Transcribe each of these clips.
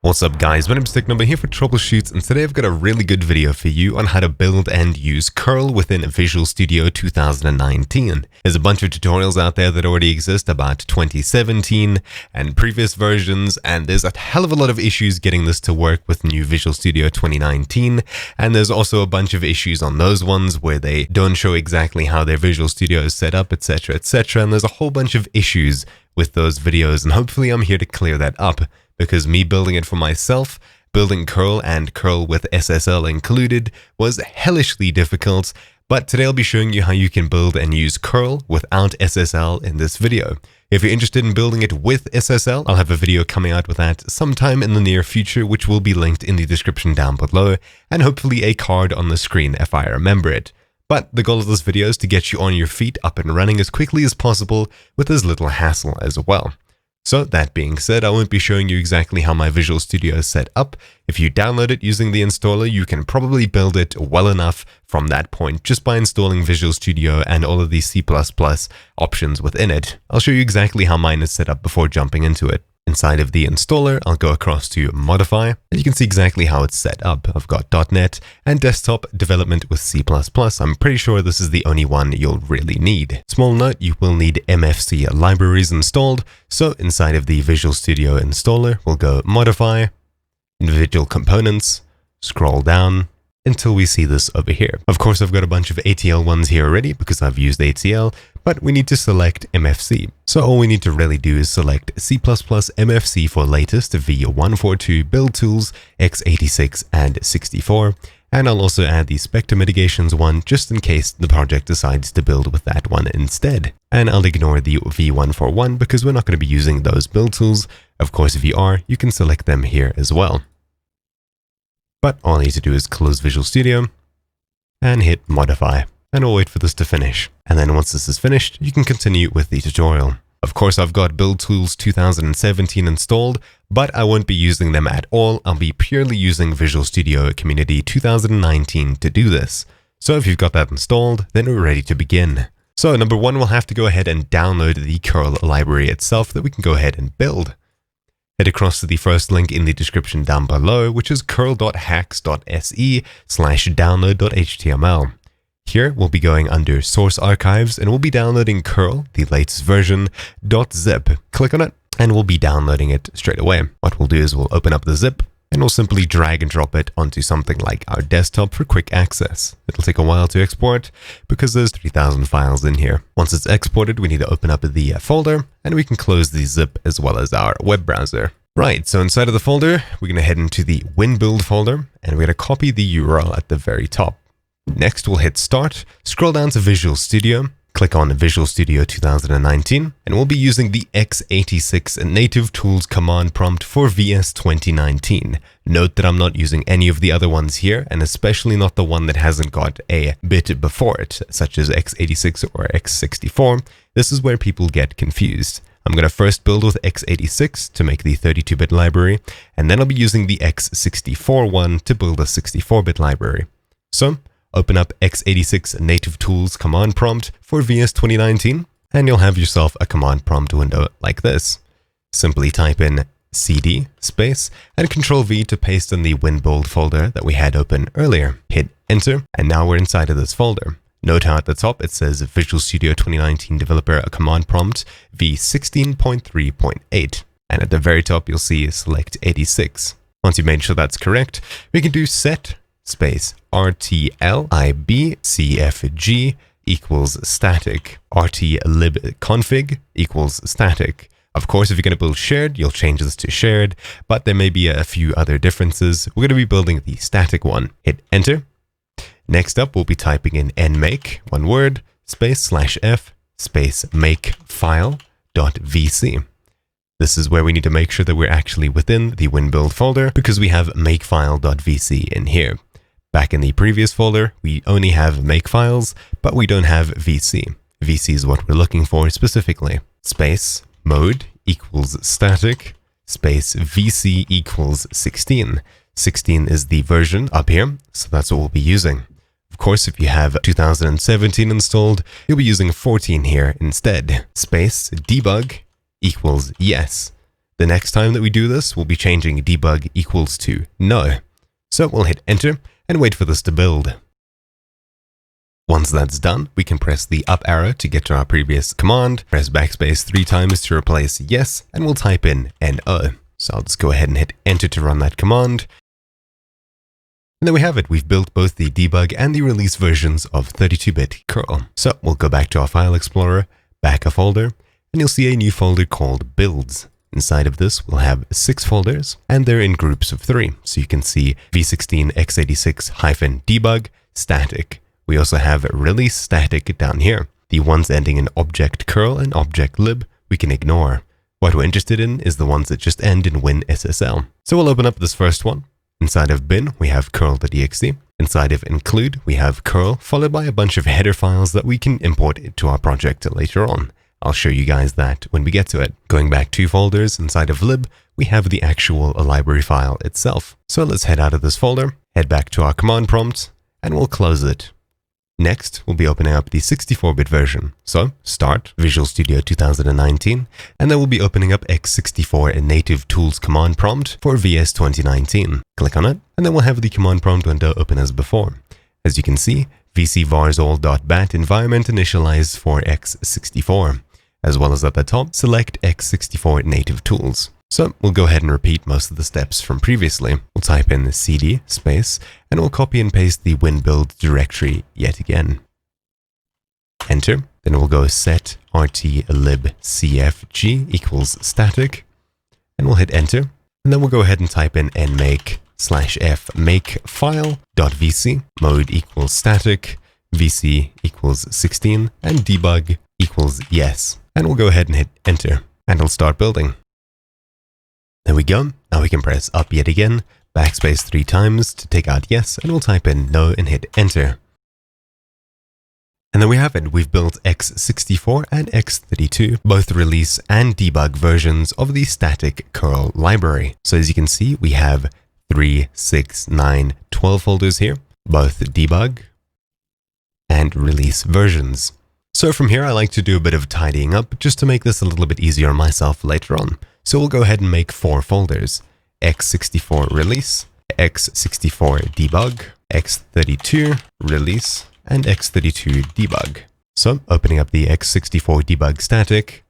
What's up guys, my name is Technumber here for Troubleshoots, and today I've got a really good video for you on how to build and use curl within Visual Studio 2019. There's a bunch of tutorials out there that already exist about 2017 and previous versions, and there's a hell of a lot of issues getting this to work with new Visual Studio 2019, and there's also a bunch of issues on those ones where they don't show exactly how their Visual Studio is set up, etc, etc, and there's a whole bunch of issues with those videos, and hopefully I'm here to clear that up. Because me building it for myself, building curl and curl with SSL included, was hellishly difficult, but today I'll be showing you how you can build and use curl without SSL in this video. If you're interested in building it with SSL, I'll have a video coming out with that sometime in the near future, which will be linked in the description down below, and hopefully a card on the screen if I remember it. But the goal of this video is to get you on your feet up and running as quickly as possible with as little hassle as well. So that being said, I won't be showing you exactly how my Visual Studio is set up. If you download it using the installer, you can probably build it well enough from that point just by installing Visual Studio and all of these C++ options within it. I'll show you exactly how mine is set up before jumping into it. Inside of the installer, I'll go across to Modify, and you can see exactly how it's set up. I've got .NET and desktop development with C++. I'm pretty sure this is the only one you'll really need. Small note, you will need MFC libraries installed, so inside of the Visual Studio installer, we'll go Modify, Individual Components, scroll down, until we see this over here. Of course, I've got a bunch of ATL ones here already because I've used ATL, but we need to select MFC. So all we need to really do is select C++ MFC for latest v142 build tools, x86 and 64. And I'll also add the Spectre mitigations one just in case the project decides to build with that one instead. And I'll ignore the v141 because we're not going to be using those build tools. Of course, if you are, you can select them here as well. But all I need to do is close Visual Studio and hit Modify, and we'll wait for this to finish. And then once this is finished, you can continue with the tutorial. Of course, I've got Build Tools 2017 installed, but I won't be using them at all. I'll be purely using Visual Studio Community 2019 to do this. So if you've got that installed, then we're ready to begin. So number one, we'll have to go ahead and download the curl library itself that we can go ahead and build. Head across to the first link in the description down below, which is curl.hacks.se/download.html. Here, we'll be going under Source Archives, and we'll be downloading curl, the latest version, .zip. Click on it, and we'll be downloading it straight away. What we'll do is we'll open up the zip, and we'll simply drag and drop it onto something like our desktop for quick access. It'll take a while to export because there's 3,000 files in here. Once it's exported, we need to open up the folder, and we can close the zip as well as our web browser. Right, so inside of the folder, we're going to head into the WinBuild folder, and we're going to copy the URL at the very top. Next, we'll hit Start, scroll down to Visual Studio, click on Visual Studio 2019, and we'll be using the x86 native tools command prompt for VS 2019. Note that I'm not using any of the other ones here, and especially not the one that hasn't got a bit before it, such as x86 or x64. This is where people get confused. I'm going to first build with x86 to make the 32-bit library, and then I'll be using the x64 one to build a 64-bit library. So, open up x86 native tools command prompt for VS 2019, and you'll have yourself a command prompt window like this. Simply type in cd space and Ctrl-V to paste in the WinBuild folder that we had open earlier. Hit enter, and now we're inside of this folder. Note how at the top it says Visual Studio 2019 Developer command prompt v16.3.8, and at the very top you'll see select 86. Once you've made sure that's correct, we can do set space rtlibcfg equals static, rtlibconfig equals static. Of course, if you're going to build shared, you'll change this to shared, but there may be a few other differences. We're going to be building the static one. Hit enter. Next up, we'll be typing in nmake, one word, space /f, space makefile.vc. This is where we need to make sure that we're actually within the WinBuild folder because we have makefile.vc in here. Back in the previous folder, we only have makefiles, but we don't have VC. VC is what we're looking for specifically. Space mode equals static, space VC equals 16. 16 is the version up here, so that's what we'll be using. Of course, if you have 2017 installed, you'll be using 14 here instead. Space debug equals yes. The next time that we do this, we'll be changing debug equals to no. So we'll hit enter and wait for this to build. Once that's done, we can press the up arrow to get to our previous command, press backspace 3 times to replace yes, and we'll type in no. So I'll just go ahead and hit enter to run that command. And there we have it. We've built both the debug and the release versions of 32-bit curl. So we'll go back to our file explorer, back a folder, and you'll see a new folder called builds. Inside of this, we'll have 6 folders, and they're in groups of 3. So you can see v16x86-debug static. We also have release static down here. The ones ending in object curl and object lib we can ignore. What we're interested in is the ones that just end in winSSL. So we'll open up this first one. Inside of bin, we have curl.exe. Inside of include, we have curl, followed by a bunch of header files that we can import into our project later on. I'll show you guys that when we get to it. Going back 2 folders, inside of lib, we have the actual library file itself. So let's head out of this folder, head back to our command prompt, and we'll close it. Next, we'll be opening up the 64-bit version. So, start Visual Studio 2019, and then we'll be opening up x64 native tools command prompt for VS 2019. Click on it, and then we'll have the command prompt window open as before. As you can see, vcvarsall.bat environment initialized for x64, as well as at the top, select x64 native tools. So we'll go ahead and repeat most of the steps from previously. We'll type in cd space, and we'll copy and paste the winbuild directory yet again. Enter, then we'll go set rtlibcfg equals static, and we'll hit enter, and then we'll go ahead and type in nmake/f makefile.vc, mode equals static, vc equals 16, and debug equals yes. And we'll go ahead and hit enter, and it'll start building. There we go. Now we can press up yet again, backspace 3 times to take out yes, and we'll type in no and hit enter. And there we have it. We've built x64 and x32, both release and debug versions of the static curl library. So as you can see, we have 3, 6, 9, 12 folders here, both debug and release versions. So from here, I like to do a bit of tidying up just to make this a little bit easier on myself later on. So we'll go ahead and make 4 folders: x64 release, x64 debug, x32 release, and x32 debug. So opening up the x64 debug static,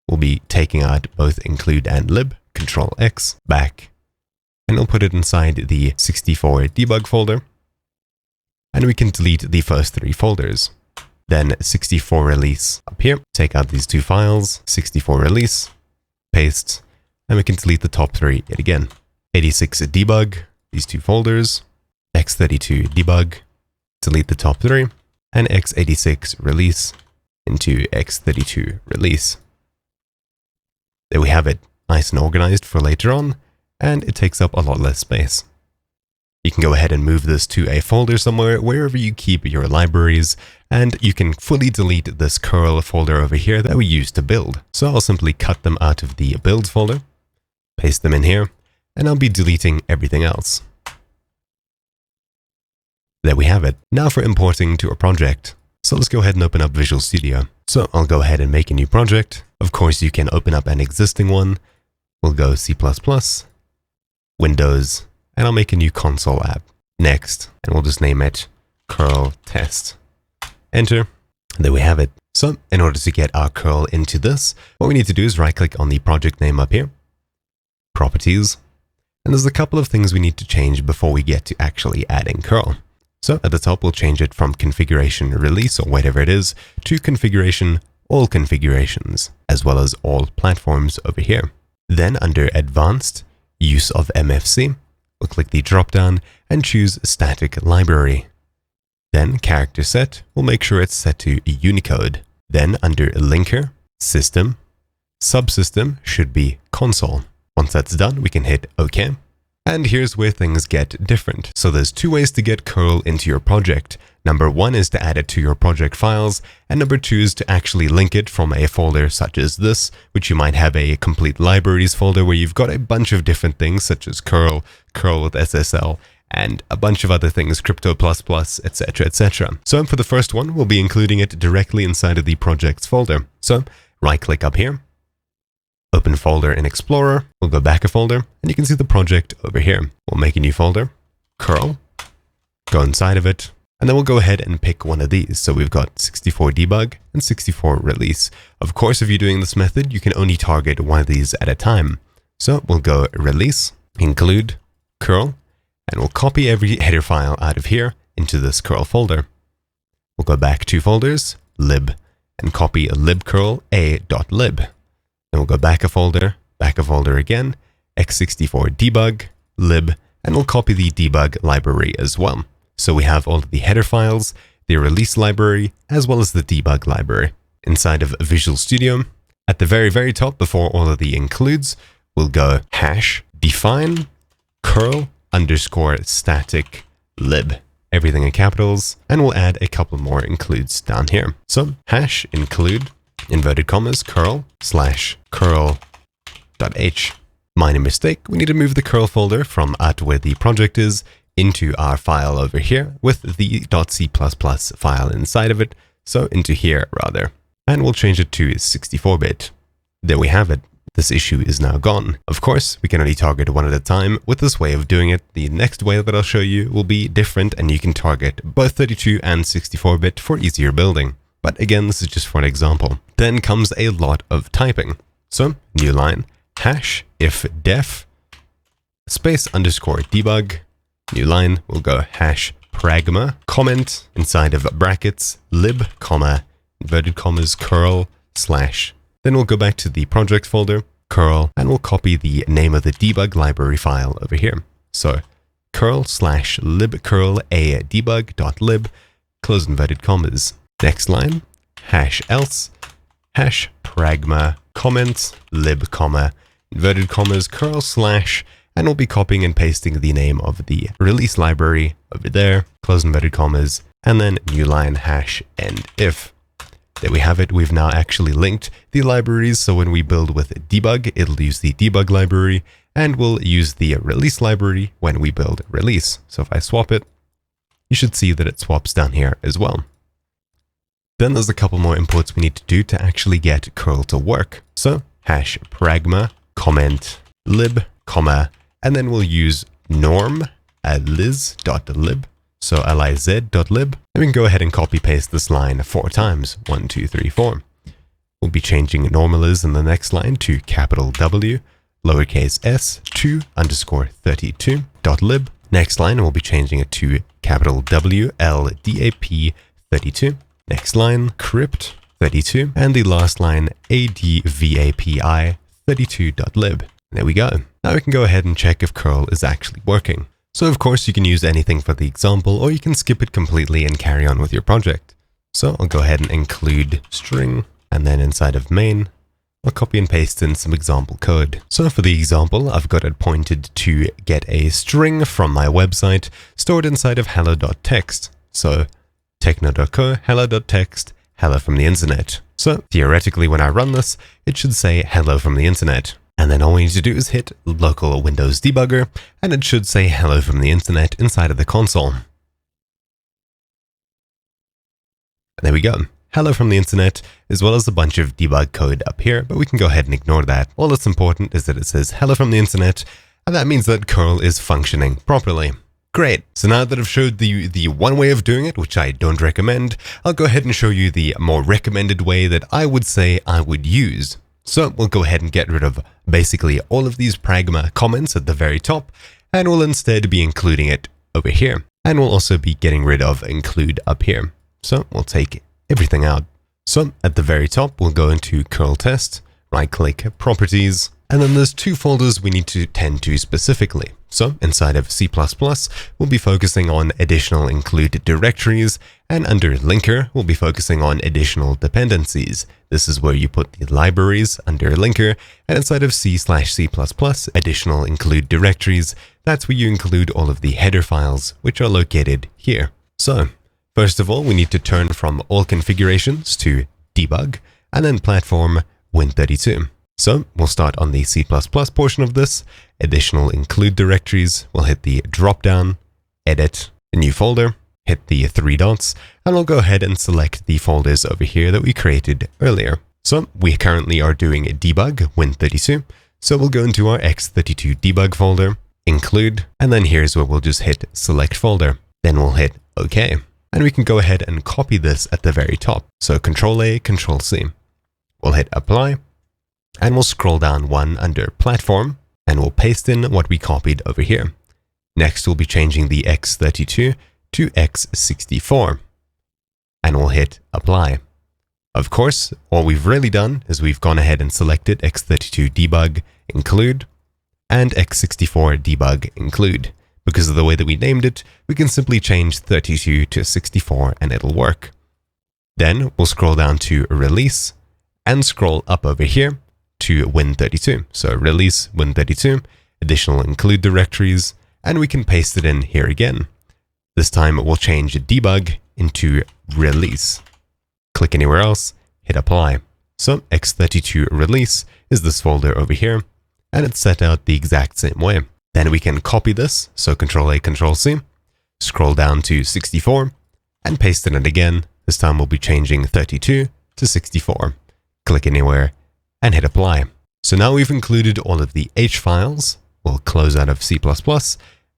we'll be taking out both include and lib, Control X, back, and we'll put it inside the 64 debug folder, and we can delete the first 3 folders. Then 64 release up here, take out these 2 files, 64 release, paste, and we can delete the top 3 yet again. 86 debug, these 2 folders, x32 debug, delete the top 3, and x86 release into x32 release. There we have it, nice and organized for later on, and it takes up a lot less space. You can go ahead and move this to a folder somewhere, wherever you keep your libraries, and you can fully delete this curl folder over here that we used to build. So I'll simply cut them out of the builds folder, paste them in here, and I'll be deleting everything else. There we have it. Now for importing to a project. So let's go ahead and open up Visual Studio. So I'll go ahead and make a new project. Of course, you can open up an existing one. We'll go C++, Windows, and I'll make a new console app. Next, and we'll just name it curl test. Enter. And there we have it. So in order to get our curl into this, what we need to do is right click on the project name up here, properties, and there's a couple of things we need to change before we get to actually adding curl. So at the top, we'll change it from configuration release or whatever it is to configuration all configurations, as well as all platforms over here. Then under advanced use of MFC, we'll click the drop down and choose static library. Then character set, we'll make sure it's set to Unicode. Then under linker, system, subsystem should be console. Once that's done, we can hit OK. And here's where things get different. So there's 2 ways to get curl into your project. Number 1 is to add it to your project files, and number 2 is to actually link it from a folder such as this, which you might have a complete libraries folder where you've got a bunch of different things such as curl, curl with SSL, and a bunch of other things, crypto++, etc, etc. So for the first one, we'll be including it directly inside of the projects folder. So right click up here, open folder in Explorer, we'll go back a folder, and you can see the project over here. We'll make a new folder, curl, go inside of it, and then we'll go ahead and pick one of these. So we've got 64 debug and 64 release. Of course, if you're doing this method, you can only target one of these at a time. So we'll go release, include, curl, and we'll copy every header file out of here into this curl folder. We'll go back 2 folders, lib, and copy libcurl a.lib. Then we'll go back a folder again, x64 debug, lib, and we'll copy the debug library as well. So we have all of the header files, the release library, as well as the debug library. Inside of Visual Studio, at the very top before all of the includes, we'll go hash define curl underscore static lib. Everything in capitals, and we'll add a couple more includes down here. So hash include, inverted commas, curl / curl.h. Minor mistake, we need to move the curl folder from out where the project is into our file over here with the .c++ file inside of it. So into here rather, and we'll change it to 64-bit. There we have it. This issue is now gone. Of course, we can only target one at a time. With this way of doing it, the next way that I'll show you will be different, and you can target both 32 and 64-bit for easier building. But again, this is just for an example. Then comes a lot of typing. So, new line, hash if def space underscore debug. New line, we'll go hash pragma comment inside of brackets lib comma inverted commas curl /. Then we'll go back to the project folder, curl, and we'll copy the name of the debug library file over here. So curl / libcurl a debug.lib, close inverted commas. Next line, hash else, hash pragma comment lib comma inverted commas curl /, and we'll be copying and pasting the name of the release library over there, close inverted commas, and then new line hash end if. There we have it. We've now actually linked the libraries. So when we build with debug, it'll use the debug library, and we'll use the release library when we build release. So if I swap it, you should see that it swaps down here as well. Then there's a couple more imports we need to do to actually get curl to work. So hash pragma comment lib comma, and then we'll use norm liz.lib. So liz.lib, and we can go ahead and copy paste this line 4 times. 1, 2, 3, 4. We'll be changing normaliz in the next line to capital W, lowercase s, 2 underscore 32.lib. Next line, we'll be changing it to capital W, LDAP 32. Next line, crypt 32. And the last line, ADVAPI 32.lib. There we go. Now we can go ahead and check if curl is actually working. So of course you can use anything for the example, or you can skip it completely and carry on with your project. So I'll go ahead and include string, and then inside of main, I'll copy and paste in some example code. So for the example, I've got it pointed to get a string from my website stored inside of hello.txt. So techno.co, hello.txt, hello from the internet. So theoretically, when I run this, it should say hello from the internet. And then all we need to do is hit local Windows debugger, and it should say hello from the internet inside of the console. And there we go. Hello from the internet, as well as a bunch of debug code up here, but we can go ahead and ignore that. All that's important is that it says hello from the internet, and that means that curl is functioning properly. Great. So now that I've showed the one way of doing it, which I don't recommend, I'll go ahead and show you the more recommended way that I would say I would use. So we'll go ahead and get rid of basically all of these pragma comments at the very top, and we'll instead be including it over here. And we'll also be getting rid of include up here. So we'll take everything out. So at the very top, we'll go into curl test, right click properties, and then there's 2 folders we need to tend to specifically. So inside of C++, we'll be focusing on additional include directories, and under linker, we'll be focusing on additional dependencies. This is where you put the libraries under linker, and inside of C/C++, additional include directories, that's where you include all of the header files, which are located here. So first of all, we need to turn from all configurations to debug, and then platform Win32. So we'll start on the C++ portion of this, additional include directories, we'll hit the drop down, edit, a new folder, hit the 3 dots, and we'll go ahead and select the folders over here that we created earlier. So we currently are doing a debug Win32. So we'll go into our x32 debug folder, include, and then here's where we'll just hit select folder. Then we'll hit OK. And we can go ahead and copy this at the very top. So Control A, Control C. We'll hit apply and we'll scroll down one under platform and we'll paste in what we copied over here. Next, we'll be changing the x32 to x64 and we'll hit apply. Of course, all we've really done is we've gone ahead and selected x32 debug include and x64 debug include. Because of the way that we named it, we can simply change 32 to 64 and it'll work. Then we'll scroll down to release and scroll up over here to Win32. So release Win32, additional include directories, and we can paste it in here again. This time we'll change debug into release. Click anywhere else, hit apply. So x32 release is this folder over here, and it's set out the exact same way. Then we can copy this, so Control A, Control C, scroll down to 64, and paste it in again. This time we'll be changing 32 to 64. Click anywhere, and hit apply. So now we've included all of the H files. We'll close out of C++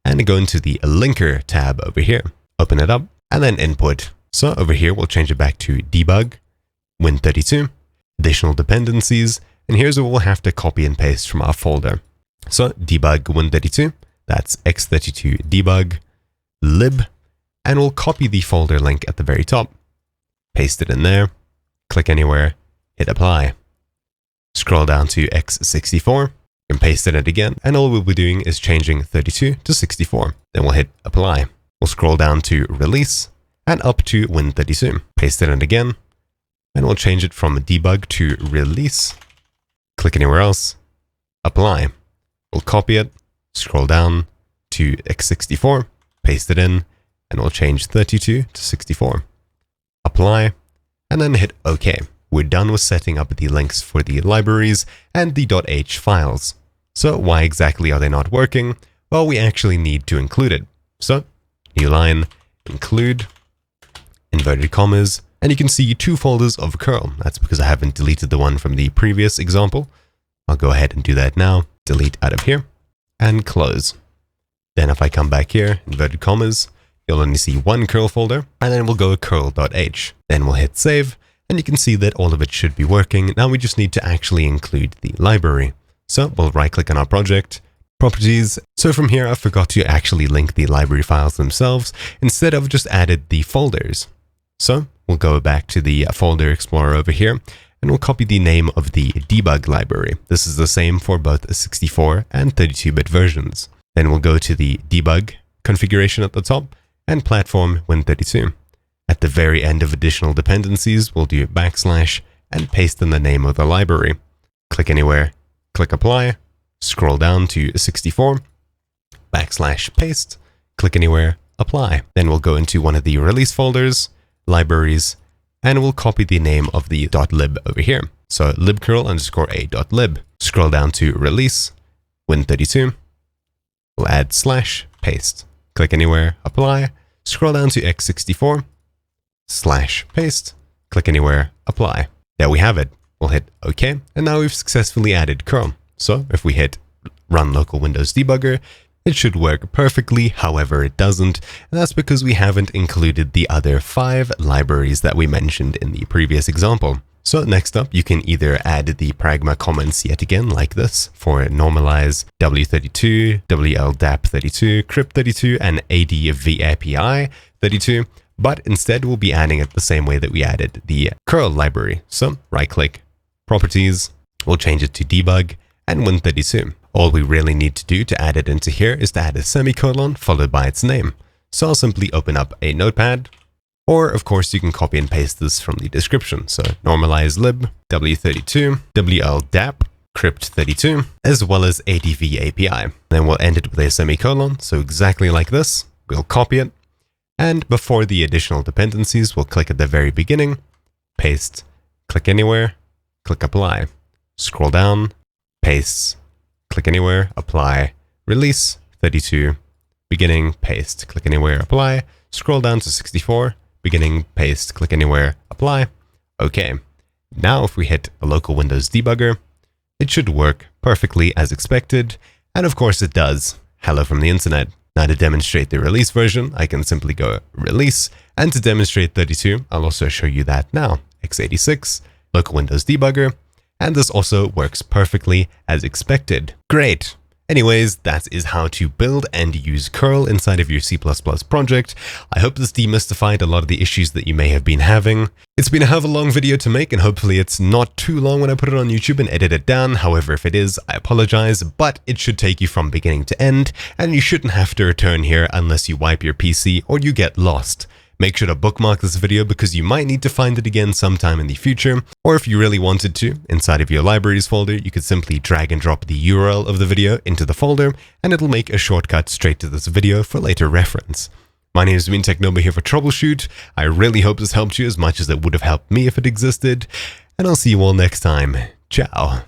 and go into the linker tab over here. Open it up, and then input. So over here, we'll change it back to debug, Win32, additional dependencies, and here's what we'll have to copy and paste from our folder. So debug Win32, that's x32 debug, lib, and we'll copy the folder link at the very top, paste it in there, click anywhere, hit apply. Scroll down to x64 and paste in it again, and all we'll be doing is changing 32 to 64. Then we'll hit apply. We'll scroll down to release and up to Win32. Paste it in again, and we'll change it from debug to release. Click anywhere else, apply. We'll copy it, scroll down to x64, paste it in, and we'll change 32 to 64. Apply, and then hit OK. We're done with setting up the links for the libraries and the .h files. So why exactly are they not working? Well, we actually need to include it. So, new line, include, inverted commas, and you can see two folders of curl. That's because I haven't deleted the one from the previous example. I'll go ahead and do that now. Delete out of here and close. Then if I come back here, inverted commas, you'll only see one curl folder, and then we'll go curl.h. Then we'll hit save, and you can see that all of it should be working. Now we just need to actually include the library. So we'll right click on our project, properties. So from here, I forgot to actually link the library files themselves. Instead, I've just added the folders. So we'll go back to the folder explorer over here, and we'll copy the name of the debug library. This is the same for both 64 and 32-bit versions. Then we'll go to the debug configuration at the top and platform Win32. At the very end of additional dependencies, we'll do backslash and paste in the name of the library. Click anywhere, click apply, scroll down to 64, backslash paste, click anywhere, apply. Then we'll go into one of the release folders, libraries, and we'll copy the name of the .lib over here. So libcurl_a.lib. Scroll down to release, Win32. We'll add slash, paste. Click anywhere, apply. Scroll down to x64, slash, paste. Click anywhere, apply. There we have it. We'll hit OK, and now we've successfully added curl. So if we hit run local Windows debugger, it should work perfectly. However, it doesn't, and that's because we haven't included the other 5 libraries that we mentioned in the previous example. So next up, you can either add the pragma comments yet again like this for normalize W32, WLDAP32, crypt32, and ADVAPI32, but instead we'll be adding it the same way that we added the curl library. So right click, properties, we'll change it to debug and Win32. All we really need to do to add it into here is to add a semicolon followed by its name. So I'll simply open up a notepad, or of course you can copy and paste this from the description. So normalize lib, W32, WLDAP, crypt32, as well as ADVAPI. Then we'll end it with a semicolon, so exactly like this. We'll copy it, and before the additional dependencies, we'll click at the very beginning, paste, click anywhere, click apply, scroll down, paste, click anywhere, apply, release, 32, beginning, paste, click anywhere, apply, scroll down to 64, beginning, paste, click anywhere, apply, OK. Now if we hit a local Windows debugger, it should work perfectly as expected, and of course it does. Hello from the internet. Now to demonstrate the release version, I can simply go release, and to demonstrate 32, I'll also show you that now. x86, local Windows debugger, and this also works perfectly as expected. Great! Anyways, that is how to build and use curl inside of your C++ project. I hope this demystified a lot of the issues that you may have been having. It's been a hell of a long video to make, and hopefully it's not too long when I put it on YouTube and edit it down. However, if it is, I apologize, but it should take you from beginning to end, and you shouldn't have to return here unless you wipe your PC or you get lost. Make sure to bookmark this video because you might need to find it again sometime in the future, or if you really wanted to, inside of your libraries folder, you could simply drag and drop the URL of the video into the folder, and it'll make a shortcut straight to this video for later reference. My name is Technoba here for Troubleshoot. I really hope this helped you as much as it would have helped me if it existed, and I'll see you all next time. Ciao.